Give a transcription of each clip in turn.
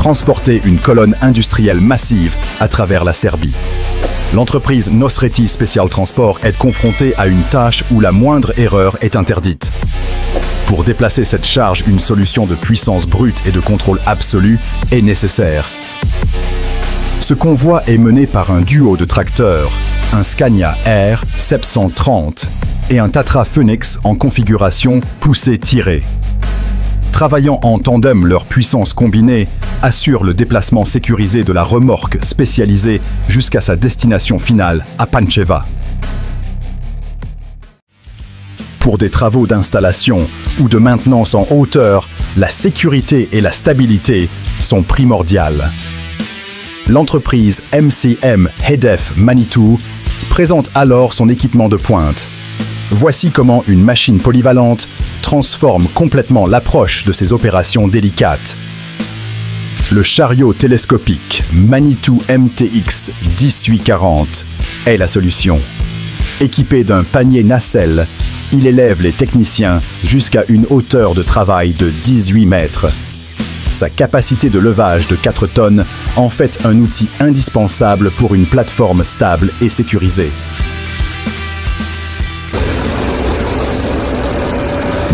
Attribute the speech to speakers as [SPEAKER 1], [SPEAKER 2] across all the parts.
[SPEAKER 1] transporter une colonne industrielle massive à travers la Serbie. L'entreprise Nosreti Special Transport est confrontée à une tâche où la moindre erreur est interdite. Pour déplacer cette charge, une solution de puissance brute et de contrôle absolu est nécessaire. Ce convoi est mené par un duo de tracteurs, un Scania R 730 et un Tatra Phoenix en configuration poussée-tirée. Travaillant en tandem, leur puissance combinée assure le déplacement sécurisé de la remorque spécialisée jusqu'à sa destination finale à Pančeva. Pour des travaux d'installation ou de maintenance en hauteur, la sécurité et la stabilité sont primordiales. L'entreprise MCM Hedef Manitou présente alors son équipement de pointe. Voici comment une machine polyvalente transforme complètement l'approche de ces opérations délicates. Le chariot télescopique Manitou MTX 1840 est la solution. Équipé d'un panier nacelle, il élève les techniciens jusqu'à une hauteur de travail de 18 mètres. Sa capacité de levage de 4 tonnes en fait un outil indispensable pour une plateforme stable et sécurisée.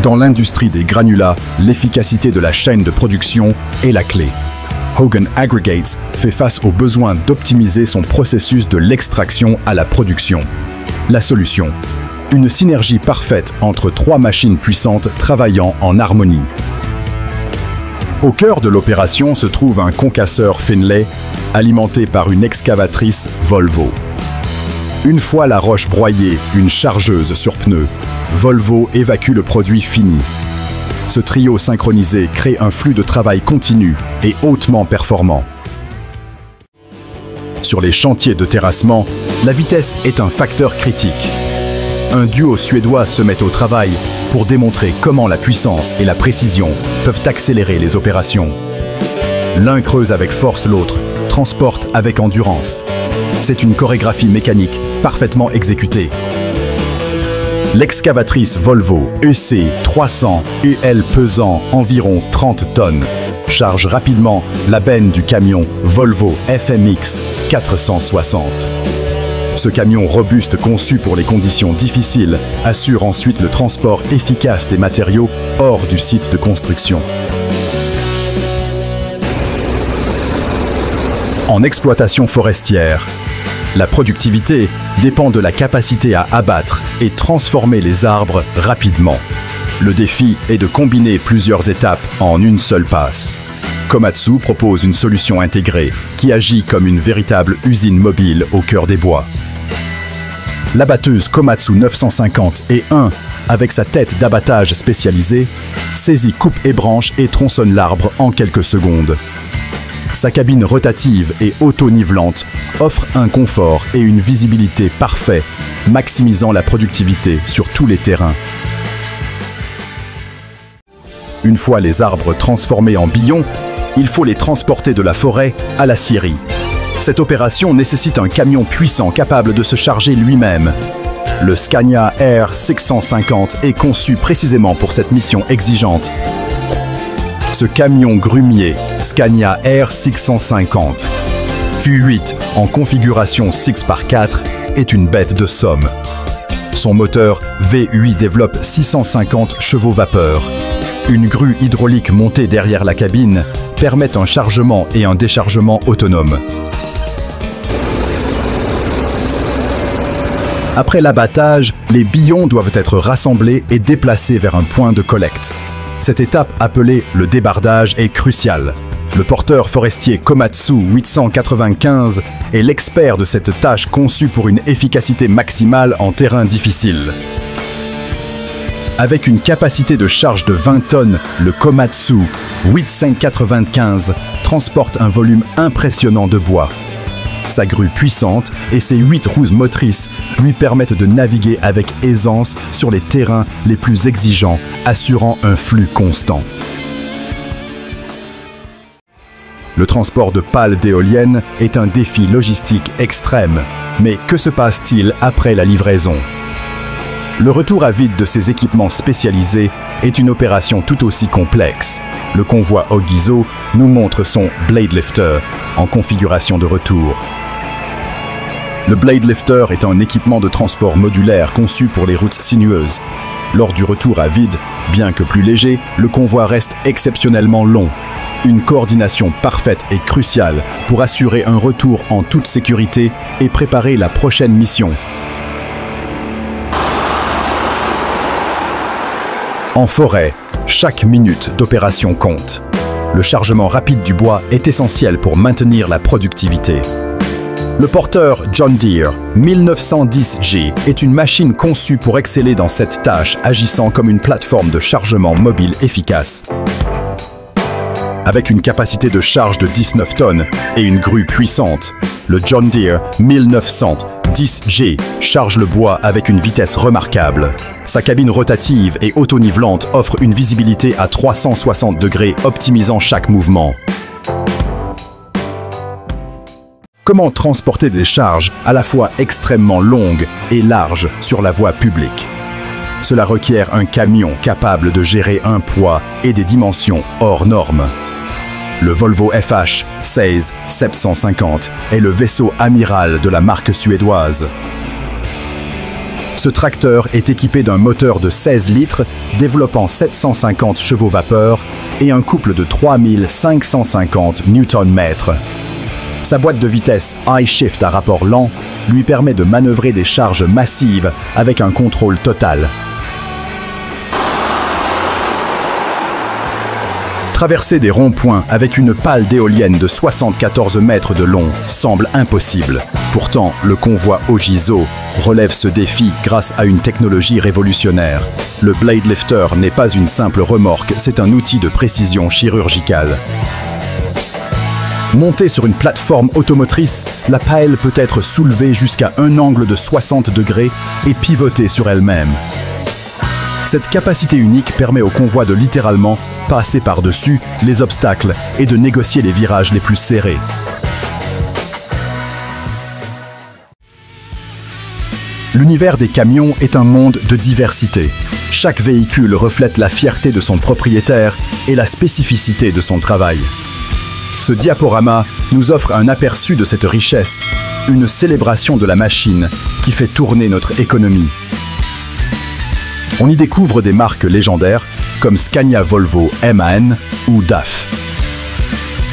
[SPEAKER 1] Dans l'industrie des granulats, l'efficacité de la chaîne de production est la clé. Hogan Aggregates fait face au besoin d'optimiser son processus de l'extraction à la production. La solution: une synergie parfaite entre 3 machines puissantes travaillant en harmonie. Au cœur de l'opération se trouve un concasseur Finlay alimenté par une excavatrice Volvo. Une fois la roche broyée, une chargeuse sur pneus, Volvo évacue le produit fini. Ce trio synchronisé crée un flux de travail continu et hautement performant. Sur les chantiers de terrassement, la vitesse est un facteur critique. Un duo suédois se met au travail pour démontrer comment la puissance et la précision peuvent accélérer les opérations. L'un creuse avec force, l'autre transporte avec endurance. C'est une chorégraphie mécanique parfaitement exécutée. L'excavatrice Volvo EC 300 EL pesant environ 30 tonnes charge rapidement la benne du camion Volvo FMX 460. Ce camion robuste conçu pour les conditions difficiles assure ensuite le transport efficace des matériaux hors du site de construction. En exploitation forestière, la productivité dépend de la capacité à abattre et transformer les arbres rapidement. Le défi est de combiner plusieurs étapes en une seule passe. Komatsu propose une solution intégrée qui agit comme une véritable usine mobile au cœur des bois. L'abatteuse Komatsu 950 et 1, avec sa tête d'abattage spécialisée, saisit coupe et branche et tronçonne l'arbre en quelques secondes. Sa cabine rotative et auto-nivelante offre un confort et une visibilité parfaits, maximisant la productivité sur tous les terrains. Une fois les arbres transformés en billons, il faut les transporter de la forêt à la scierie. Cette opération nécessite un camion puissant capable de se charger lui-même. Le Scania R 650 est conçu précisément pour cette mission exigeante. Ce camion grumier Scania R 650 Q8 en configuration 6x4 est une bête de somme. Son moteur V8 développe 650 chevaux vapeur. Une grue hydraulique montée derrière la cabine permet un chargement et un déchargement autonome. Après l'abattage, les billons doivent être rassemblés et déplacés vers un point de collecte. Cette étape, appelée le débardage, est cruciale. Le porteur forestier Komatsu 895 est l'expert de cette tâche conçue pour une efficacité maximale en terrain difficile. Avec une capacité de charge de 20 tonnes, le Komatsu 8595 transporte un volume impressionnant de bois. Sa grue puissante et ses 8 roues motrices lui permettent de naviguer avec aisance sur les terrains les plus exigeants, assurant un flux constant. Le transport de pales d'éoliennes est un défi logistique extrême. Mais que se passe-t-il après la livraison? Le retour à vide de ces équipements spécialisés est une opération tout aussi complexe. Le convoi Ogiso nous montre son Blade Lifter en configuration de retour. Le Blade Lifter est un équipement de transport modulaire conçu pour les routes sinueuses. Lors du retour à vide, bien que plus léger, le convoi reste exceptionnellement long. Une coordination parfaite est cruciale pour assurer un retour en toute sécurité et préparer la prochaine mission. En forêt, chaque minute d'opération compte. Le chargement rapide du bois est essentiel pour maintenir la productivité. Le porteur John Deere 1910G est une machine conçue pour exceller dans cette tâche, agissant comme une plateforme de chargement mobile efficace. Avec une capacité de charge de 19 tonnes et une grue puissante, le John Deere 1910G charge le bois avec une vitesse remarquable. Sa cabine rotative et auto-nivelante offre une visibilité à 360 degrés, optimisant chaque mouvement. Comment transporter des charges à la fois extrêmement longues et larges sur la voie publique? Cela requiert un camion capable de gérer un poids et des dimensions hors normes. Le Volvo FH 16 750 est le vaisseau amiral de la marque suédoise. Ce tracteur est équipé d'un moteur de 16 litres développant 750 chevaux vapeur et un couple de 3550 Nm. Sa boîte de vitesse iShift à rapport lent lui permet de manœuvrer des charges massives avec un contrôle total. Traverser des ronds-points avec une pale d'éolienne de 74 mètres de long semble impossible. Pourtant, le convoi Ogiso relève ce défi grâce à une technologie révolutionnaire. Le Blade Lifter n'est pas une simple remorque, c'est un outil de précision chirurgicale. Montée sur une plateforme automotrice, la pale peut être soulevée jusqu'à un angle de 60 degrés et pivoter sur elle-même. Cette capacité unique permet au convoi de littéralement passer par-dessus les obstacles et de négocier les virages les plus serrés. L'univers des camions est un monde de diversité. Chaque véhicule reflète la fierté de son propriétaire et la spécificité de son travail. Ce diaporama nous offre un aperçu de cette richesse, une célébration de la machine qui fait tourner notre économie. On y découvre des marques légendaires comme Scania Volvo MAN ou DAF.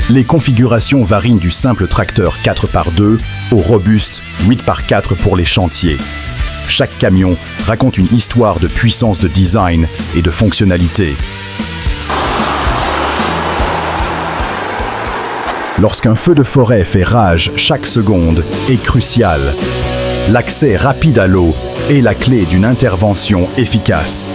[SPEAKER 1] Les configurations varient du simple tracteur 4x2 au robuste 8x4 pour les chantiers. Chaque camion raconte une histoire de puissance de design et de fonctionnalité. Lorsqu'un feu de forêt fait rage, chaque seconde est cruciale. L'accès rapide à l'eau est la clé d'une intervention efficace.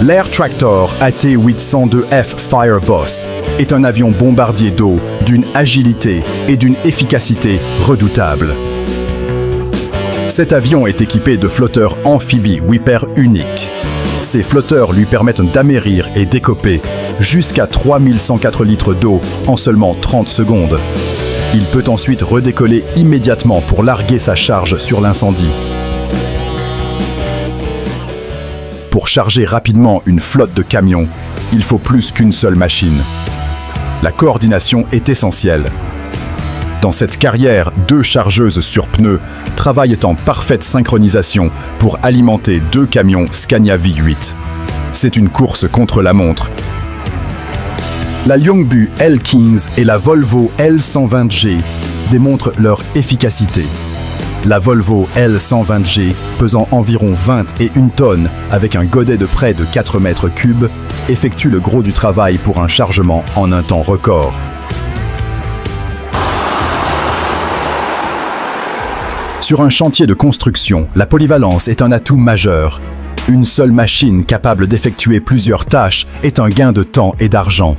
[SPEAKER 1] L'Air Tractor AT802F Fireboss est un avion bombardier d'eau d'une agilité et d'une efficacité redoutables. Cet avion est équipé de flotteurs amphibies Whipper uniques. Ces flotteurs lui permettent d'amérir et d'écoper jusqu'à 3104 litres d'eau en seulement 30 secondes. Il peut ensuite redécoller immédiatement pour larguer sa charge sur l'incendie. Pour charger rapidement une flotte de camions, il faut plus qu'une seule machine. La coordination est essentielle. Dans cette carrière, 2 chargeuses sur pneus travaillent en parfaite synchronisation pour alimenter 2 camions Scania V8. C'est une course contre la montre. La Lyongbu L15 et la Volvo L120G démontrent leur efficacité. La Volvo L120G, pesant environ 21 tonnes avec un godet de près de 4 mètres cubes, effectue le gros du travail pour un chargement en un temps record. Sur un chantier de construction, la polyvalence est un atout majeur. Une seule machine capable d'effectuer plusieurs tâches est un gain de temps et d'argent.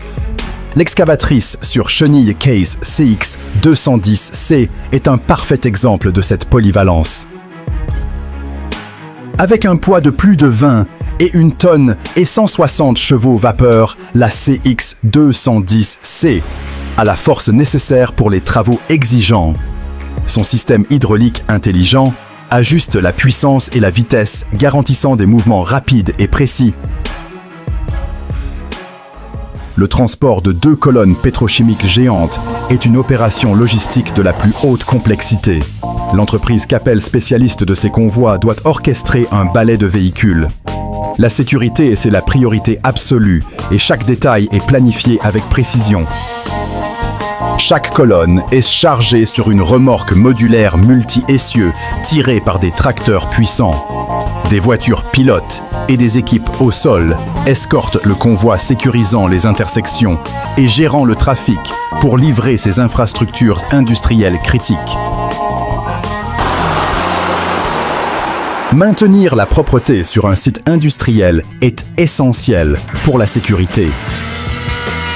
[SPEAKER 1] L'excavatrice sur chenille Case CX210C est un parfait exemple de cette polyvalence. Avec un poids de plus de 20 et 1 tonne et 160 chevaux vapeur, la CX210C a la force nécessaire pour les travaux exigeants. Son système hydraulique intelligent ajuste la puissance et la vitesse, garantissant des mouvements rapides et précis. Le transport de 2 colonnes pétrochimiques géantes est une opération logistique de la plus haute complexité. L'entreprise Capel, spécialiste de ces convois, doit orchestrer un balai de véhicules. La sécurité, c'est la priorité absolue et chaque détail est planifié avec précision. Chaque colonne est chargée sur une remorque modulaire multi-essieux tirée par des tracteurs puissants. Des voitures pilotes et des équipes au sol escortent le convoi, sécurisant les intersections et gérant le trafic pour livrer ces infrastructures industrielles critiques. Maintenir la propreté sur un site industriel est essentiel pour la sécurité.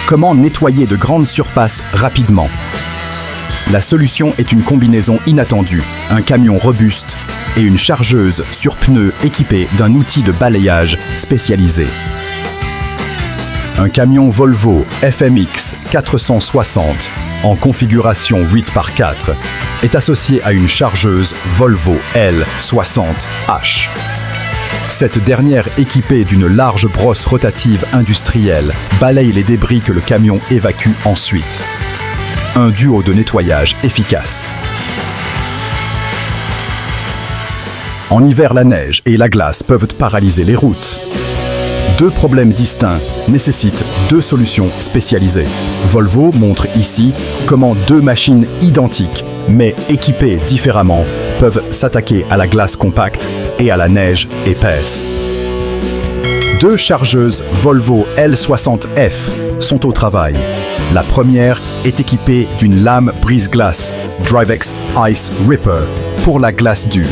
[SPEAKER 1] Comment nettoyer de grandes surfaces rapidement? La solution est une combinaison inattendue, un camion robuste et une chargeuse sur pneus équipée d'un outil de balayage spécialisé. Un camion Volvo FMX 460 en configuration 8x4 est associé à une chargeuse Volvo L60H. Cette dernière, équipée d'une large brosse rotative industrielle, balaye les débris que le camion évacue ensuite. Un duo de nettoyage efficace. En hiver, la neige et la glace peuvent paralyser les routes. 2 problèmes distincts nécessitent 2 solutions spécialisées. Volvo montre ici comment 2 machines identiques, mais équipées différemment, peuvent s'attaquer à la glace compacte et à la neige épaisse. 2 chargeuses Volvo L60F sont au travail. La première est équipée d'une lame brise-glace, Drivex Ice Ripper, pour la glace dure.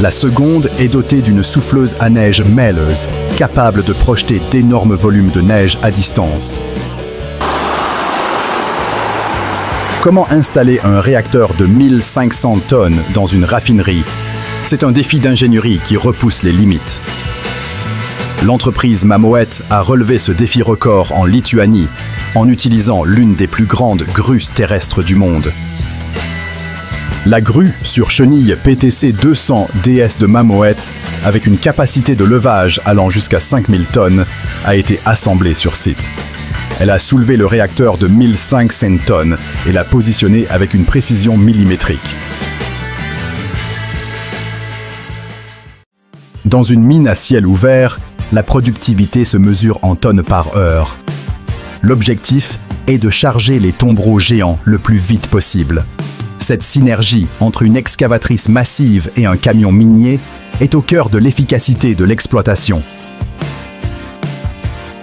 [SPEAKER 1] La seconde est dotée d'une souffleuse à neige mêleuse, capable de projeter d'énormes volumes de neige à distance. Comment installer un réacteur de 1500 tonnes dans une raffinerie? C'est un défi d'ingénierie qui repousse les limites. L'entreprise Mammoet a relevé ce défi record en Lituanie, en utilisant l'une des plus grandes grues terrestres du monde. La grue sur chenille PTC 200 DS de Mammoet, avec une capacité de levage allant jusqu'à 5000 tonnes, a été assemblée sur site. Elle a soulevé le réacteur de 1500 tonnes et l'a positionné avec une précision millimétrique. Dans une mine à ciel ouvert, la productivité se mesure en tonnes par heure. L'objectif est de charger les tombereaux géants le plus vite possible. Cette synergie entre une excavatrice massive et un camion minier est au cœur de l'efficacité de l'exploitation.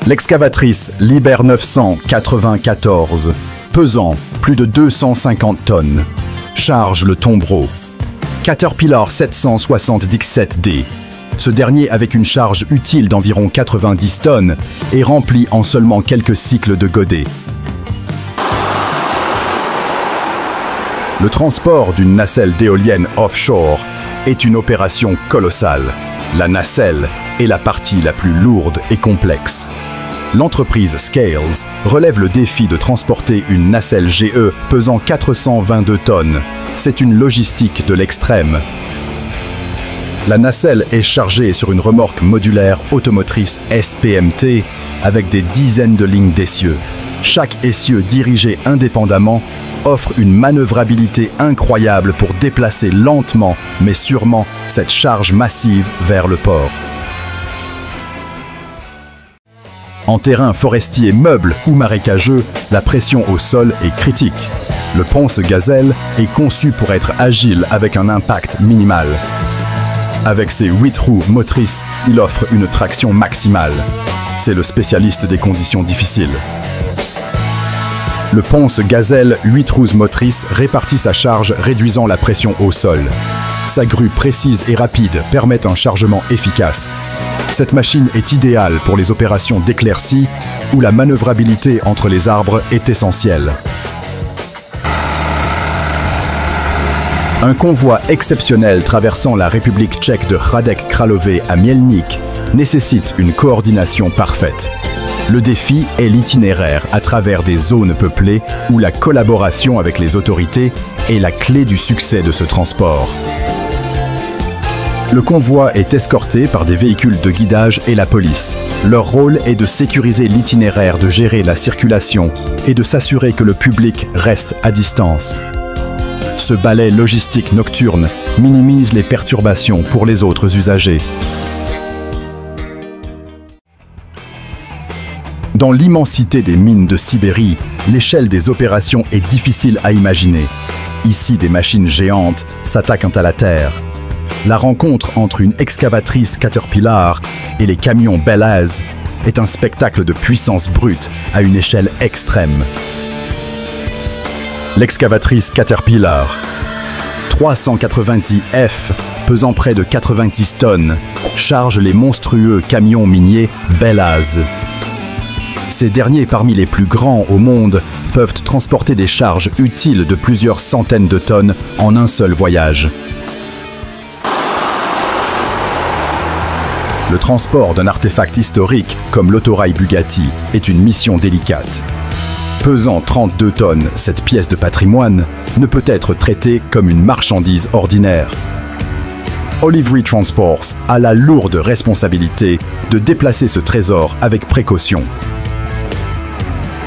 [SPEAKER 1] L'excavatrice Liber 994, pesant plus de 250 tonnes, charge le tombereau. Caterpillar 777D. Ce dernier, avec une charge utile d'environ 90 tonnes, est rempli en seulement quelques cycles de godet. Le transport d'une nacelle d'éolienne offshore est une opération colossale. La nacelle est la partie la plus lourde et complexe. L'entreprise Scales relève le défi de transporter une nacelle GE pesant 422 tonnes. C'est une logistique de l'extrême. La nacelle est chargée sur une remorque modulaire automotrice SPMT avec des dizaines de lignes d'essieux. Chaque essieu dirigé indépendamment offre une manœuvrabilité incroyable pour déplacer lentement mais sûrement cette charge massive vers le port. En terrain forestier, meuble ou marécageux, la pression au sol est critique. Le ponce Gazelle est conçu pour être agile avec un impact minimal. Avec ses 8 roues motrices, il offre une traction maximale. C'est le spécialiste des conditions difficiles. Le ponce Gazelle 8 roues motrices répartit sa charge, réduisant la pression au sol. Sa grue précise et rapide permet un chargement efficace. Cette machine est idéale pour les opérations d'éclaircie où la manœuvrabilité entre les arbres est essentielle. Un convoi exceptionnel traversant la République tchèque de Hradec Králové à Mělník nécessite une coordination parfaite. Le défi est l'itinéraire à travers des zones peuplées où la collaboration avec les autorités est la clé du succès de ce transport. Le convoi est escorté par des véhicules de guidage et la police. Leur rôle est de sécuriser l'itinéraire, de gérer la circulation et de s'assurer que le public reste à distance. Ce balai logistique nocturne minimise les perturbations pour les autres usagers. Dans l'immensité des mines de Sibérie, l'échelle des opérations est difficile à imaginer. Ici, des machines géantes s'attaquent à la Terre. La rencontre entre une excavatrice Caterpillar et les camions Belaz est un spectacle de puissance brute à une échelle extrême. L'excavatrice Caterpillar, 390 F, pesant près de 90 tonnes, charge les monstrueux camions miniers Belaz. Ces derniers, parmi les plus grands au monde, peuvent transporter des charges utiles de plusieurs centaines de tonnes en un seul voyage. Le transport d'un artefact historique, comme l'autorail Bugatti, est une mission délicate. Pesant 32 tonnes, cette pièce de patrimoine ne peut être traitée comme une marchandise ordinaire. Olivery Transports a la lourde responsabilité de déplacer ce trésor avec précaution.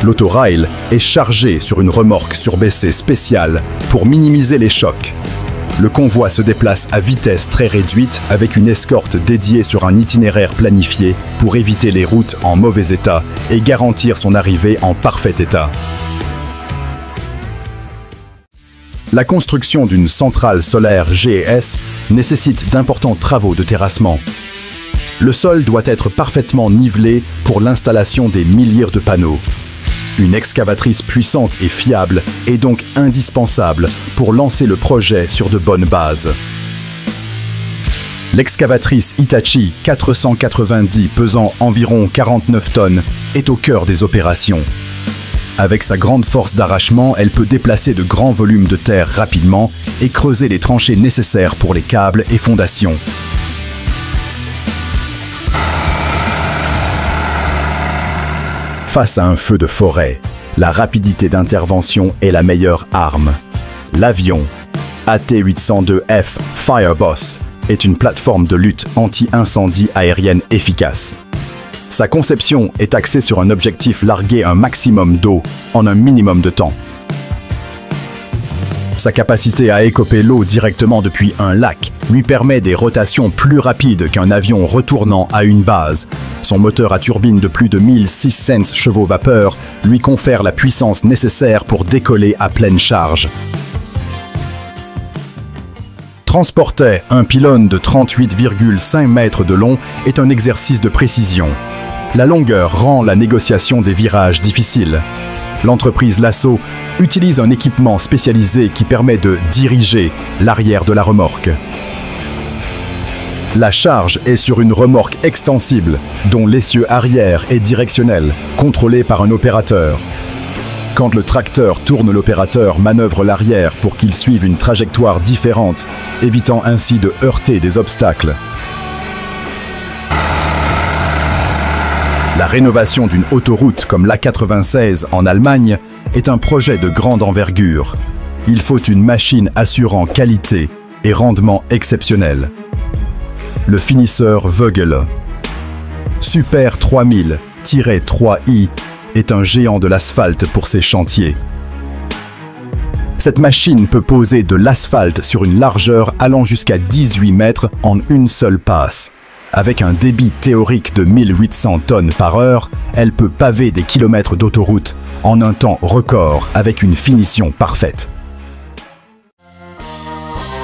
[SPEAKER 1] L'autorail est chargé sur une remorque surbaissée spéciale pour minimiser les chocs. Le convoi se déplace à vitesse très réduite avec une escorte dédiée sur un itinéraire planifié pour éviter les routes en mauvais état et garantir son arrivée en parfait état. La construction d'une centrale solaire GES nécessite d'importants travaux de terrassement. Le sol doit être parfaitement nivelé pour l'installation des milliers de panneaux. Une excavatrice puissante et fiable est donc indispensable pour lancer le projet sur de bonnes bases. L'excavatrice Hitachi 490 pesant environ 49 tonnes est au cœur des opérations. Avec sa grande force d'arrachement, elle peut déplacer de grands volumes de terre rapidement et creuser les tranchées nécessaires pour les câbles et fondations. Face à un feu de forêt, la rapidité d'intervention est la meilleure arme. L'avion AT-802F Fireboss est une plateforme de lutte anti-incendie aérienne efficace. Sa conception est axée sur un objectif larguer un maximum d'eau en un minimum de temps. Sa capacité à écoper l'eau directement depuis un lac lui permet des rotations plus rapides qu'un avion retournant à une base. Son moteur à turbine de plus de 1600 chevaux vapeur lui confère la puissance nécessaire pour décoller à pleine charge. Transporter un pylône de 38,5 mètres de long est un exercice de précision. La longueur rend la négociation des virages difficile. L'entreprise Lasso utilise un équipement spécialisé qui permet de diriger l'arrière de la remorque. La charge est sur une remorque extensible, dont l'essieu arrière est directionnel, contrôlé par un opérateur. Quand le tracteur tourne, l'opérateur manœuvre l'arrière pour qu'il suive une trajectoire différente, évitant ainsi de heurter des obstacles. La rénovation d'une autoroute comme l'A96 en Allemagne est un projet de grande envergure. Il faut une machine assurant qualité et rendement exceptionnel. Le finisseur Vögele Super 3000-3i est un géant de l'asphalte pour ces chantiers. Cette machine peut poser de l'asphalte sur une largeur allant jusqu'à 18 mètres en une seule passe. Avec un débit théorique de 1800 tonnes par heure, elle peut paver des kilomètres d'autoroute en un temps record avec une finition parfaite.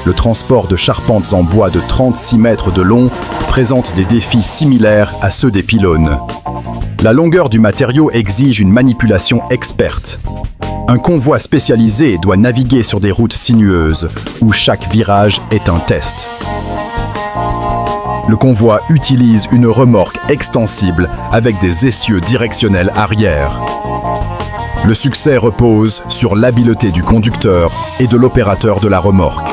[SPEAKER 1] Le transport de charpentes en bois de 36 mètres de long présente des défis similaires à ceux des pylônes. La longueur du matériau exige une manipulation experte. Un convoi spécialisé doit naviguer sur des routes sinueuses où chaque virage est un test. Le convoi utilise une remorque extensible avec des essieux directionnels arrière. Le succès repose sur l'habileté du conducteur et de l'opérateur de la remorque.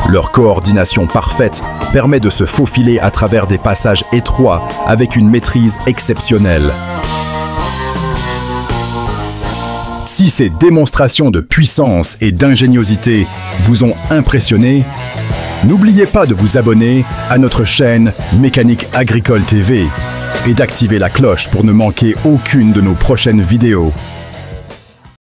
[SPEAKER 1] Leur coordination parfaite permet de se faufiler à travers des passages étroits avec une maîtrise exceptionnelle. Si ces démonstrations de puissance et d'ingéniosité vous ont impressionné, N'oubliez pas de vous abonner à notre chaîne Mécanique Agricole TV et d'activer la cloche pour ne manquer aucune de nos prochaines vidéos.